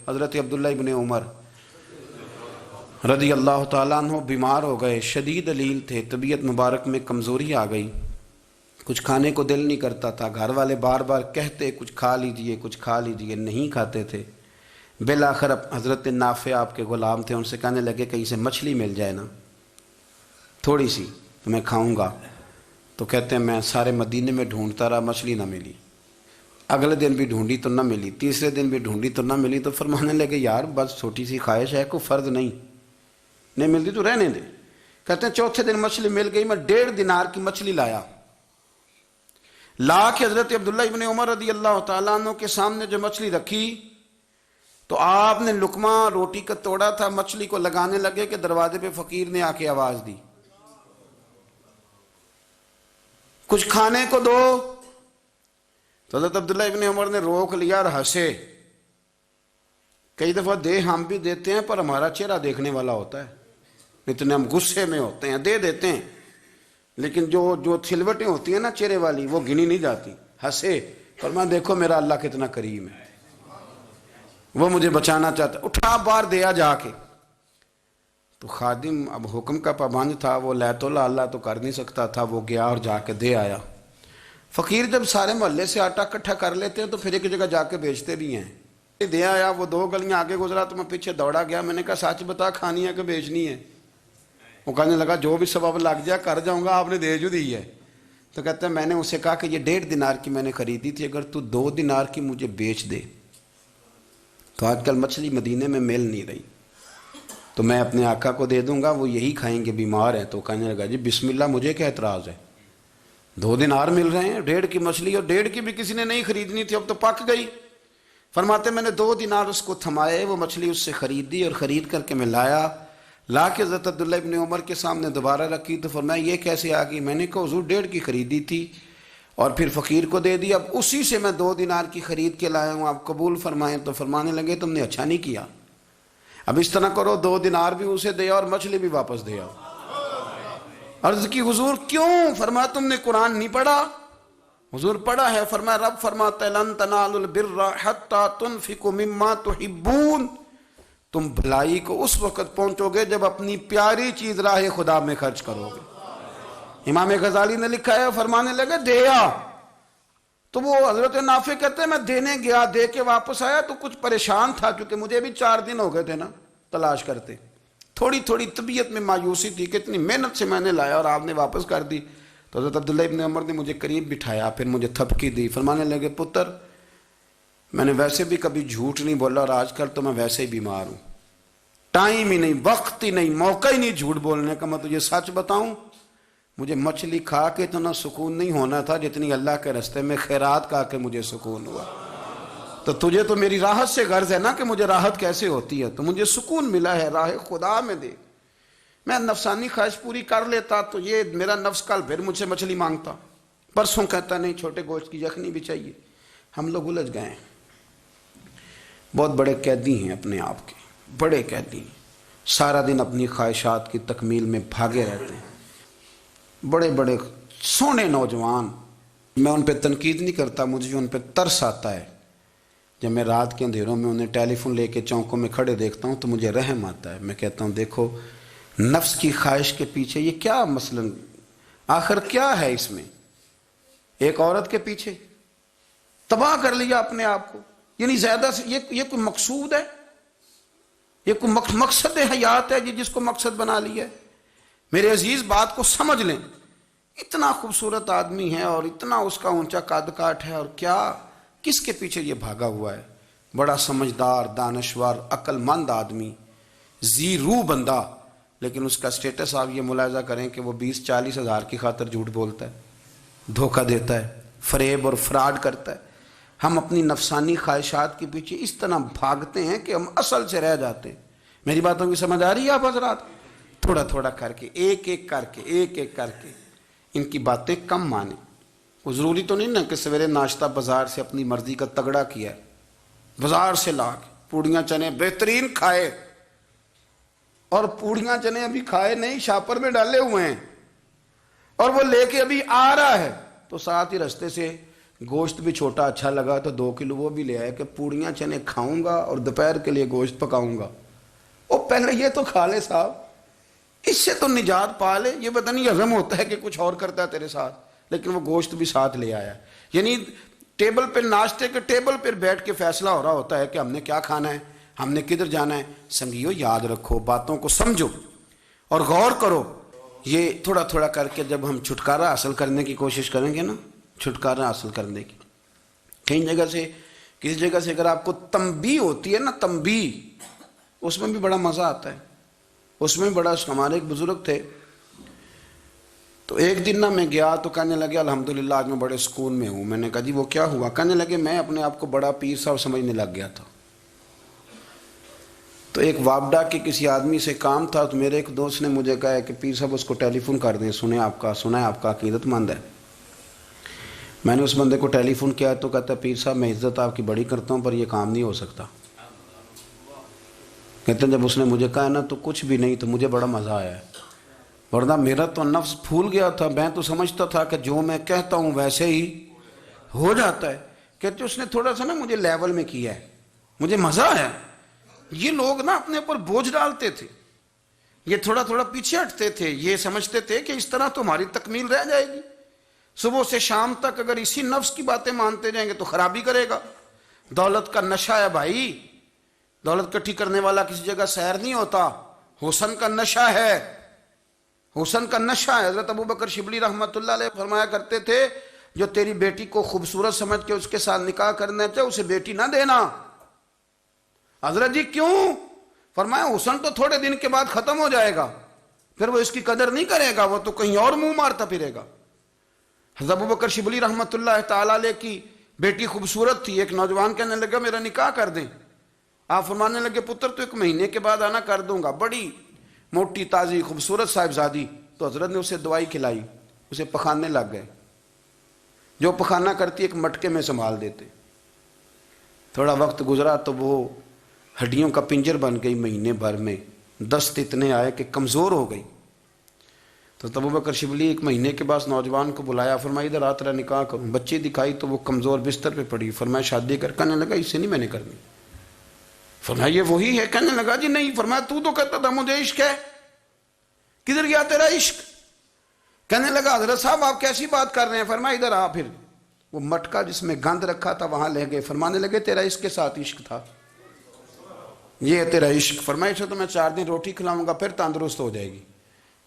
حضرت عبداللہ ابن عمر رضی اللہ تعالیٰ عنہ بیمار ہو گئے، شدید علیل تھے، طبیعت مبارک میں کمزوری آ گئی، کچھ کھانے کو دل نہیں کرتا تھا، گھر والے بار بار کہتے کچھ کھا لیجئے کچھ کھا لیجئے، نہیں کھاتے تھے۔ بالآخر حضرت نافع آپ کے غلام تھے، ان سے کہنے لگے کہیں سے مچھلی مل جائے نا تھوڑی سی تو میں کھاؤں گا۔ تو کہتے ہیں میں سارے مدینے میں ڈھونڈتا رہا، مچھلی نہ ملی، اگلے دن بھی ڈھونڈی تو نہ ملی، تیسرے دن بھی ڈھونڈی تو نہ ملی، تو فرمانے لگے یار بس چھوٹی سی خواہش ہے، کوئی فرض نہیں ملتی تو رہنے دے۔ کہتے ہیں چوتھے دن مچھلی مل گئی، میں 1.5 دینار کی مچھلی لا کے حضرت عبداللہ ابن عمر رضی اللہ تعالیٰ عنہ کے سامنے جو مچھلی رکھی تو آپ نے لقمہ روٹی کا توڑا تھا، مچھلی کو لگانے لگے کہ دروازے پہ فقیر نے آ کے آواز دی کچھ کھانے کو دو۔ تو حضرت عبداللہ ابن عمر نے روک لیا اور ہنسے۔ کئی دفعہ دے ہم بھی دیتے ہیں پر ہمارا چہرہ دیکھنے والا ہوتا ہے، اتنے ہم غصے میں ہوتے ہیں، دے دیتے ہیں، لیکن جو چھلوٹیں ہوتی ہیں نا چہرے والی وہ گنی نہیں جاتی۔ ہنسے، فرمایا دیکھو میرا اللہ کتنا کریم ہے، وہ مجھے بچانا چاہتا ہے، اٹھا بار دیا جا کے۔ تو خادم اب حکم کا پابند تھا، وہ لیت اللہ تو کر نہیں سکتا تھا، وہ گیا اور جا کے دے آیا۔ فقیر جب سارے محلے سے آٹا اکٹھا کر لیتے ہیں تو پھر ایک جگہ جا کے بیچتے بھی ہیں۔ دے آیا، وہ 2 گلیاں آگے گزرا تو میں پیچھے دوڑا گیا، میں نے کہا سچ بتا کھانی ہے کہ بیچنی ہے؟ وہ کہنے لگا جو بھی سبب لگ جائے کر جاؤں گا، آپ نے دے جو دی ہے۔ تو کہتا ہے میں نے اسے کہا کہ یہ 1.5 دینار کی میں نے خریدی تھی، اگر تو 2 دینار کی مجھے بیچ دے تو آج کل مچھلی مدینے میں مل نہیں رہی، تو میں اپنے آقا کو دے دوں گا، وہ یہی کھائیں گے، بیمار ہیں۔ تو کہنے لگا جی بسم اللہ، مجھے کیا اعتراض ہے، 2 دینار مل رہے ہیں، 1.5 کی مچھلی، اور 1.5 کی بھی کسی نے نہیں خریدنی تھی، اب تو پک گئی۔ فرماتے میں نے 2 دینار اس کو تھمائے، وہ مچھلی اس سے خریدی، اور خرید کر کے میں لا کے حضرت عبداللہ ابن عمر کے سامنے دوبارہ رکھی۔ تو فرمایا یہ کیسے آ گئی؟ میں نے کہا حضور 1.5 کی خریدی تھی اور پھر فقیر کو دے دی، اب اسی سے میں 2 دینار کی خرید کے لایا ہوں، آپ قبول فرمائیں۔ تو فرمانے لگے تم نے اچھا نہیں کیا، اب اس طرح کرو 2 دینار بھی اسے دیا اور مچھلی بھی واپس دیا۔ عرض کی حضور کیوں؟ فرمایا تم نے قرآن نہیں پڑھا؟ حضور پڑھا ہے۔ فرمایا رب فرماتا ہے لن تنالوا البر حتی تنفقوا مما تحبون، تم بھلائی کو اس وقت پہنچو گے جب اپنی پیاری چیز راہ خدا میں خرچ کرو گے۔ امام غزالی نے لکھا ہے، فرمانے لگے دیا، تو وہ حضرت نافع کہتے ہیں میں دینے گیا، دے کے واپس آیا تو کچھ پریشان تھا، کیونکہ مجھے بھی 4 دن ہو گئے تھے نا تلاش کرتے، تھوڑی طبیعت میں مایوسی تھی کہ اتنی محنت سے میں نے لایا اور آپ نے واپس کر دی۔ تو حضرت عبداللہ ابن عمر نے مجھے قریب بٹھایا، پھر مجھے تھپکی دی، فرمانے لگے پتر میں نے ویسے بھی کبھی جھوٹ نہیں بولا، اور آج کل تو میں ویسے ہی بیمار ہوں، ٹائم ہی نہیں، وقت ہی نہیں، موقع ہی نہیں جھوٹ بولنے کا، میں تجھے سچ بتاؤں مجھے مچھلی کھا کے اتنا سکون نہیں ہونا تھا جتنی اللہ کے راستے میں خیرات کھا کے مجھے سکون ہوا۔ تو تجھے تو میری راحت سے غرض ہے نا کہ مجھے راحت کیسے ہوتی ہے، تو مجھے سکون ملا ہے راہ خدا میں دے، میں نفسانی خواہش پوری کر لیتا تو یہ میرا نفس کل پھر مجھ سے مچھلی مانگتا، پرسوں کہتا نہیں چھوٹے گوشت کی یخنی بھی چاہیے۔ ہم لوگ الجھ گئے ہیں، بہت بڑے قیدی ہیں اپنے آپ کے، بڑے قیدی ہیں، سارا دن اپنی خواہشات کی تکمیل میں بھاگے رہتے ہیں، بڑے بڑے سونے نوجوان۔ میں ان پہ تنقید نہیں کرتا، مجھے ان پہ ترس آتا ہے، جب میں رات کے اندھیروں میں انہیں ٹیلی فون لے کے چوکوں میں کھڑے دیکھتا ہوں تو مجھے رحم آتا ہے۔ میں کہتا ہوں دیکھو نفس کی خواہش کے پیچھے یہ کیا مثلاً آخر کیا ہے اس میں، ایک عورت کے پیچھے تباہ کر لیا اپنے آپ کو، یعنی زیادہ سے یہ کوئی مقصود ہے، یہ کوئی مقصد حیات ہے جس کو مقصد بنا لیا ہے؟ میرے عزیز بات کو سمجھ لیں، اتنا خوبصورت آدمی ہے اور اتنا اس کا اونچا قد کاٹ ہے، اور کیا کس کے پیچھے یہ بھاگا ہوا ہے؟ بڑا سمجھدار، دانشور، عقل مند آدمی، ذی روح بندہ، لیکن اس کا سٹیٹس آپ یہ ملاحظہ کریں کہ وہ 20-40 ہزار کی خاطر جھوٹ بولتا ہے، دھوکہ دیتا ہے، فریب اور فراڈ کرتا ہے۔ ہم اپنی نفسانی خواہشات کے پیچھے اس طرح بھاگتے ہیں کہ ہم اصل سے رہ جاتے ہیں۔ میری باتوں کی سمجھ آ رہی ہے آپ حضرات؟ تھوڑا تھوڑا کر کے ایک ایک کر کے ان کی باتیں کم مانیں۔ وہ ضروری تو نہیں نا کہ سویرے ناشتہ بازار سے اپنی مرضی کا تگڑا کیا ہے، بازار سے لا کے پوڑیاں چنے بہترین کھائے، اور پوڑیاں چنے ابھی کھائے نہیں، شاپر میں ڈالے ہوئے ہیں، اور وہ لے کے ابھی آ رہا ہے تو ساتھ ہی رستے سے گوشت بھی چھوٹا اچھا لگا تو 2 کلو وہ بھی لے آئے کہ پوڑیاں چنے کھاؤں گا اور دوپہر کے لیے گوشت پکاؤں گا. وہ پہلے یہ تو کھا لے صاحب, اس سے تو نجات پا لے. یہ پتہ نہیں ہضم ہوتا ہے کہ کچھ اور کرتا ہے تیرے ساتھ, لیکن وہ گوشت بھی ساتھ لے آیا. یعنی ٹیبل پہ, ناشتے کے ٹیبل پر بیٹھ کے فیصلہ ہو رہا ہوتا ہے کہ ہم نے کیا کھانا ہے, ہم نے کدھر جانا ہے. سنگیو یاد رکھو, باتوں کو سمجھو اور غور کرو. یہ تھوڑا تھوڑا کر کے جب ہم چھٹکارا حاصل کرنے کی کوشش کریں گے نا, چھٹکارا حاصل کرنے کی, کہیں جگہ سے, کسی جگہ سے اگر آپ کو تنبیہ ہوتی ہے نا, تنبیہ, اس میں بھی بڑا مزہ آتا ہے. اس میں بڑا, ہمارے ایک بزرگ تھے, تو ایک دن نا میں گیا تو کہنے لگے الحمدللہ آج میں بڑے سکون میں ہوں. میں نے کہا جی وہ کیا ہوا؟ کہنے لگے میں اپنے آپ کو بڑا پیر صاحب سمجھنے لگ گیا تھا. تو ایک وابڈا کے کسی آدمی سے کام تھا, تو میرے ایک دوست نے مجھے کہا کہ پیر صاحب اس کو ٹیلی فون کر دیں, سنا ہے آپ کا عقیدت مند ہے. میں نے اس بندے کو ٹیلی فون کیا تو کہتا ہے پیر صاحب میں عزت آپ کی بڑی کرتا ہوں پر یہ کام نہیں ہو سکتا. کہتے ہیں جب اس نے مجھے کہا نا تو کچھ بھی نہیں, تو مجھے بڑا مزہ آیا ہے, ورنہ میرا تو نفس پھول گیا تھا. میں تو سمجھتا تھا کہ جو میں کہتا ہوں ویسے ہی ہو جاتا ہے. کہتے اس نے تھوڑا سا نا مجھے لیول میں کیا ہے, مجھے مزہ آیا. یہ لوگ نا اپنے اوپر بوجھ ڈالتے تھے, یہ تھوڑا تھوڑا پیچھے ہٹتے تھے, یہ سمجھتے تھے کہ اس طرح تو ہماری تکمیل رہ جائے گی. صبح سے شام تک اگر اسی نفس کی باتیں مانتے جائیں گے تو خرابی کرے گا. دولت کا نشہ ہے بھائی, دولت کٹھی کرنے والا کسی جگہ سیر نہیں ہوتا. حسن کا نشہ ہے, حسن کا نشہ ہے. حضرت ابو بکر شبلی رحمۃ اللہ علیہ فرمایا کرتے تھے جو تیری بیٹی کو خوبصورت سمجھ کے اس کے ساتھ نکاح کرنا چاہے اسے بیٹی نہ دینا. حضرت جی کیوں؟ فرمایا حسن تو تھوڑے دن کے بعد ختم ہو جائے گا, پھر وہ اس کی قدر نہیں کرے گا, وہ تو کہیں اور منہ مارتا پھرے گا. حضرت ابو بکر شبلی رحمۃ اللہ تعالیٰ علیہ کی بیٹی خوبصورت تھی. ایک نوجوان کہنے لگا میرا نکاح کر دیں. آپ فرمانے لگے پتر تو 1 مہینے کے بعد آنا, کر دوں گا. بڑی موٹی تازی خوبصورت صاحبزادی. تو حضرت نے اسے دوائی کھلائی, اسے پخانے لگ گئے. جو پخانہ کرتی ایک مٹکے میں سنبھال دیتے. تھوڑا وقت گزرا تو وہ ہڈیوں کا پنجر بن گئی. مہینے بھر میں دست اتنے آئے کہ کمزور ہو گئی. تو ابو بکر شبلی 1 مہینے کے بعد نوجوان کو بلایا, فرمایا ادھر آ تیرا نکاح کروں. بچی دکھائی تو وہ کمزور بستر پہ پڑی. فرمایا شادی کر. کہنے لگا اس سے نہیں میں نے کرنی. فرمایا یہ وہی ہے؟ کہنے لگا جی نہیں. فرمایا تو کہتا تھا مجھے عشق ہے, کدھر گیا تیرا عشق؟ کہنے لگا حضرت صاحب آپ کیسی بات کر رہے ہیں؟ فرمایا ادھر آ. پھر وہ مٹکا جس میں گند رکھا تھا وہاں لے گئے. فرمانے لگے تیرا اس کے ساتھ عشق تھا, یہ ہے تیرا عشق. فرمایا اسے تو میں 4 دن روٹی کھلاؤں گا پھر تندرست ہو جائے گی,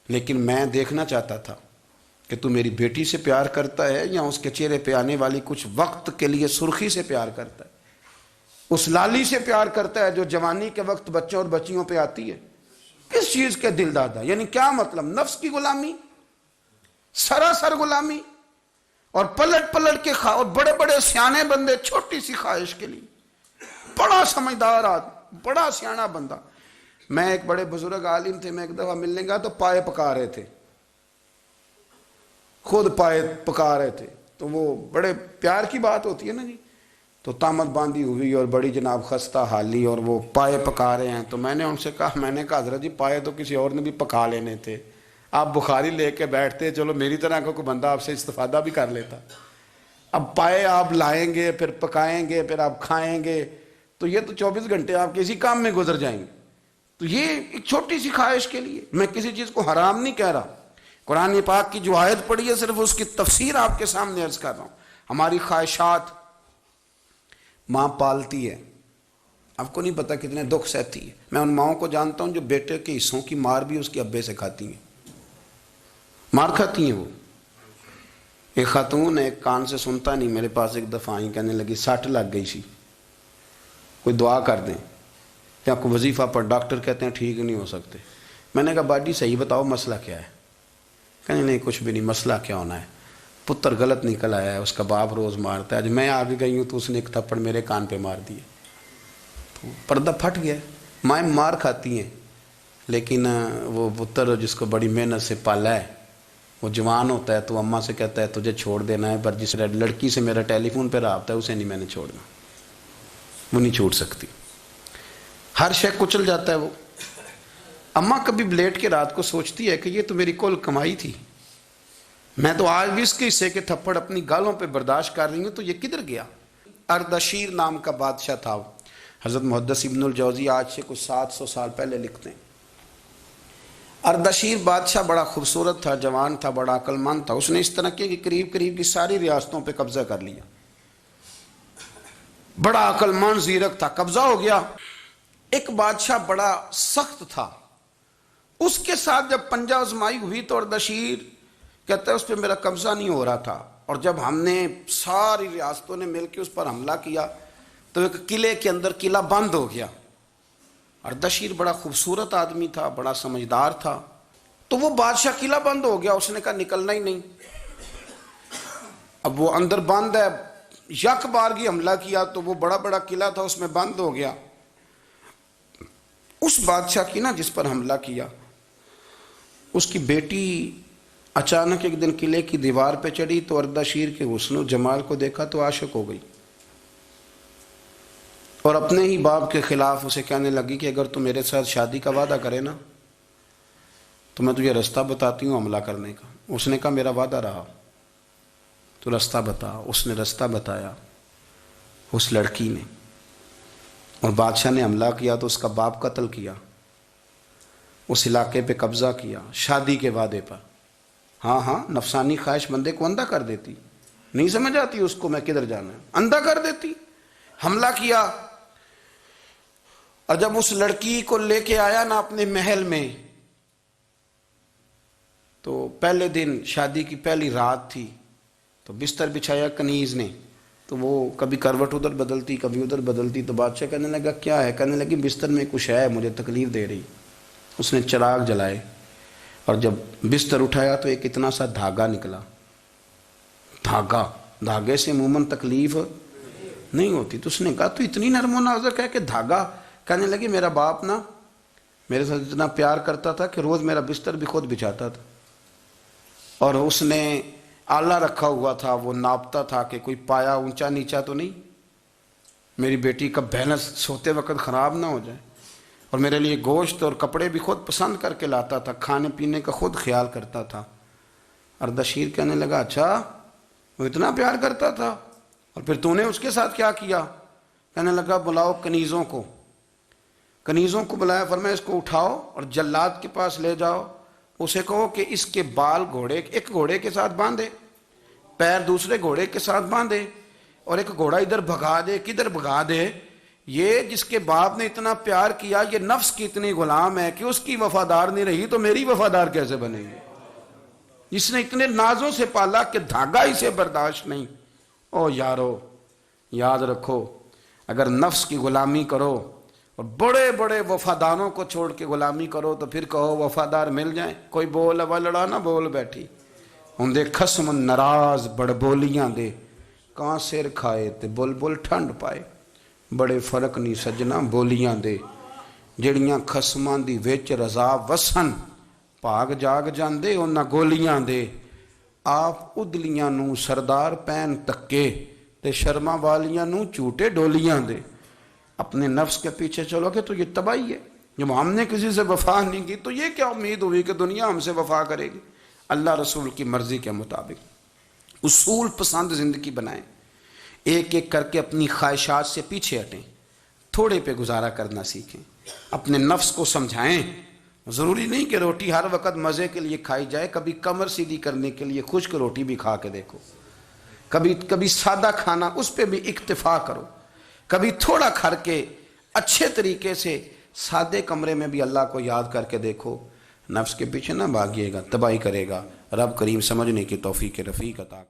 لیکن میں دیکھنا چاہتا تھا کہ تو میری بیٹی سے پیار کرتا ہے یا اس کے چہرے پہ آنے والی کچھ وقت کے لیے سرخی سے پیار کرتا ہے, اس لالی سے پیار کرتا ہے جو جوانی کے وقت بچوں اور بچیوں پہ آتی ہے. کس چیز کے دل دادا؟ یعنی کیا مطلب؟ نفس کی غلامی, سراسر غلامی. اور پلٹ پلٹ کے اور بڑے بڑے سیانے بندے چھوٹی سی خواہش کے لیے. بڑا سمجھدار آدمی, بڑا سیانا بندہ. میں ایک بڑے بزرگ عالم تھے, میں ایک دفعہ ملنے گیا تو پائے پکا رہے تھے, خود پائے پکا رہے تھے. تو وہ بڑے پیار کی بات ہوتی ہے نا جی. تو تامت باندھی ہوئی اور بڑی جناب خستہ حالی, اور وہ پائے پکا رہے ہیں. تو میں نے ان سے کہا, میں نے کہا حضرت جی پائے تو کسی اور نے بھی پکا لینے تھے, آپ بخاری لے کے بیٹھتے, چلو میری طرح کا کوئی بندہ آپ سے استفادہ بھی کر لیتا. اب پائے آپ لائیں گے, پھر پکائیں گے, پھر آپ کھائیں گے, تو یہ تو 24 گھنٹے آپ کسی کام میں گزر جائیں گے. تو یہ ایک چھوٹی سی خواہش کے لیے. میں کسی چیز کو حرام نہیں کہہ رہا, قرآن پاک کی جو آیت پڑھی ہے صرف اس کی تفسیر آپ کے سامنے عرض کر رہا ہوں. ہماری خواہشات ماں پالتی ہے, آپ کو نہیں پتا کتنے دکھ سہتی ہے. میں ان ماؤں کو جانتا ہوں جو بیٹے کے حصوں کی مار بھی اس کے ابے سے کھاتی ہیں, مار کھاتی ہیں وہ. ایک خاتون ایک کان سے سنتا نہیں, میرے پاس ایک دفعہ آئی, کہنے لگی 60 لگ گئی سی, کوئی دعا کر دیں یا کوئی وظیفہ پر, ڈاکٹر کہتے ہیں ٹھیک نہیں ہو سکتے. میں نے کہا باجی صحیح بتاؤ مسئلہ کیا ہے؟ کہنے نہیں کچھ بھی نہیں, مسئلہ کیا ہونا ہے, پتر غلط نکل آیا ہے, اس کا باپ روز مارتا ہے. آج میں آگے گئی ہوں تو اس نے ایک تھپڑ میرے کان پہ مار دیے, تو پردہ پھٹ گیا. مائیں مار کھاتی ہیں, لیکن وہ پتر جس کو بڑی محنت سے پالا ہے وہ جوان ہوتا ہے تو اماں سے کہتا ہے تجھے چھوڑ دینا ہے, پر جس لڑکی سے میرا ٹیلی فون پہ رابطہ ہے اسے نہیں میں نے چھوڑنا, وہ نہیں چھوڑ سکتی. ہر شے کچل جاتا ہے وہ. اماں کبھی لیٹ کے رات کو سوچتی ہے کہ یہ تو میری کل کمائی تھی, میں تو آج بھی اس کے حصے کے تھپڑ اپنی گالوں پہ برداشت کر رہی ہوں، تو یہ کدھر گیا؟ اردشیر نام کا بادشاہ تھا، حضرت محدث ابن الجوزی آج سے کچھ 700 سال پہلے لکھتے ہیں۔ اردشیر بادشاہ بڑا خوبصورت تھا، جوان تھا، بڑا عقل مند تھا۔ اس نے اس طرح کی قریب قریب کی ساری ریاستوں پہ قبضہ کر لیا۔ بڑا عقل مند زیرک تھا، قبضہ ہو گیا۔ ایک بادشاہ بڑا سخت تھا، اس کے ساتھ جب پنجہ آزمائی ہوئی تو اردشیر کہتا ہے اس پہ میرا قبضہ نہیں ہو رہا تھا، اور جب ہم نے ساری ریاستوں نے مل کے اس پر حملہ کیا تو ایک قلعے کے اندر قلعہ بند ہو گیا۔ اردشیر بڑا خوبصورت آدمی تھا، بڑا سمجھدار تھا، تو وہ بادشاہ قلعہ بند ہو گیا، اس نے کہا نکلنا ہی نہیں۔ اب وہ اندر بند ہے، یک بارگی حملہ کیا تو وہ بڑا بڑا قلعہ تھا اس میں بند ہو گیا۔ اس بادشاہ کی نا جس پر حملہ کیا، اس کی بیٹی اچانک ایک دن قلعے کی دیوار پہ چڑھی تو اردشیر کے حسن و جمال کو دیکھا تو عاشق ہو گئی، اور اپنے ہی باپ کے خلاف اسے کہنے لگی کہ اگر تو میرے ساتھ شادی کا وعدہ کرے نا تو میں تجھے رستہ بتاتی ہوں حملہ کرنے کا۔ اس نے کہا میرا وعدہ رہا، تو رستہ بتا۔ اس نے رستہ بتایا اس لڑکی نے، اور بادشاہ نے حملہ کیا تو اس کا باپ قتل کیا، اس علاقے پہ قبضہ کیا شادی کے وعدے پر۔ ہاں نفسانی خواہش بندے کو اندھا کر دیتی، نہیں سمجھ آتی اس کو میں کدھر جانا ہے، اندھا کر دیتی۔ حملہ کیا، اور جب اس لڑکی کو لے کے آیا نا اپنے محل میں، تو پہلے دن شادی کی پہلی رات تھی، تو بستر بچھایا کنیز نے، تو وہ کبھی کروٹ ادھر بدلتی کبھی ادھر بدلتی، تو بادشاہ کہنے لگا کیا ہے؟ کہنے لگی بستر میں کچھ ہے، مجھے تکلیف دے رہی۔ اس نے چراغ جلائے اور جب بستر اٹھایا تو ایک اتنا سا دھاگا نکلا۔ دھاگے سے عموماً تکلیف نہیں ہوتی، تو اس نے کہا تو اتنی نرم و نازک ہے کہ دھاگا؟ کہنے لگی میرا باپ نا میرے ساتھ اتنا پیار کرتا تھا کہ روز میرا بستر بھی خود بچھاتا تھا، اور اس نے آلہ رکھا ہوا تھا، وہ ناپتا تھا کہ کوئی پایا اونچا نیچا تو نہیں، میری بیٹی کا بیلنس سوتے وقت خراب نہ ہو جائے، اور میرے لیے گوشت اور کپڑے بھی خود پسند کر کے لاتا تھا، کھانے پینے کا خود خیال کرتا تھا۔ اردشیر کہنے لگا اچھا وہ اتنا پیار کرتا تھا، اور پھر تو نے اس کے ساتھ کیا کیا؟ کہنے لگا بلاؤ کنیزوں کو بلایا، فرمایا اس کو اٹھاؤ اور جلاد کے پاس لے جاؤ، اسے کہو کہ اس کے بال ایک گھوڑے کے ساتھ باندھے، پیر دوسرے گھوڑے کے ساتھ باندھے، اور ایک گھوڑا ادھر بھگا دے، کدھر بھگا دے۔ یہ جس کے باپ نے اتنا پیار کیا، یہ نفس کی اتنی غلام ہے کہ اس کی وفادار نہیں رہی تو میری وفادار کیسے بنے گی؟ جس نے اتنے نازوں سے پالا کہ دھاگا اسے برداشت نہیں۔ او یارو یاد رکھو، اگر نفس کی غلامی کرو اور بڑے بڑے وفاداروں کو چھوڑ کے غلامی کرو تو پھر کہو وفادار مل جائیں، کوئی بول وا لڑا نہ بول بیٹھی ہوں خسم ناراض بڑ بولیاں دے، کہاں سر کھائے تے بلبل ٹھنڈ پائے، بڑے فرق نہیں سجنا بولیاں دے، جڑیاں خسماں دی وچ رضا وسن، پاگ جاگ جاندے انہاں گولیاں دے، آپ ادلیاں نو سردار پین تکے تے شرما والیاں نو چوٹے ڈولیاں دے۔ اپنے نفس کے پیچھے چلو گے تو یہ تباہی ہے۔ جب ہم نے کسی سے وفا نہیں کی تو یہ کیا امید ہوئی کہ دنیا ہم سے وفا کرے گی؟ اللہ رسول کی مرضی کے مطابق اصول پسند زندگی بنائیں، ایک ایک کر کے اپنی خواہشات سے پیچھے ہٹیں، تھوڑے پہ گزارا کرنا سیکھیں، اپنے نفس کو سمجھائیں۔ ضروری نہیں کہ روٹی ہر وقت مزے کے لیے کھائی جائے، کبھی کمر سیدھی کرنے کے لیے خشک روٹی بھی کھا کے دیکھو، کبھی سادہ کھانا اس پہ بھی اکتفا کرو، کبھی تھوڑا کھر کے اچھے طریقے سے سادے کمرے میں بھی اللہ کو یاد کر کے دیکھو۔ نفس کے پیچھے نہ بھاگیے گا، تباہی کرے گا۔ رب کریم سمجھنے کی توفیق رفیق عطا کرے۔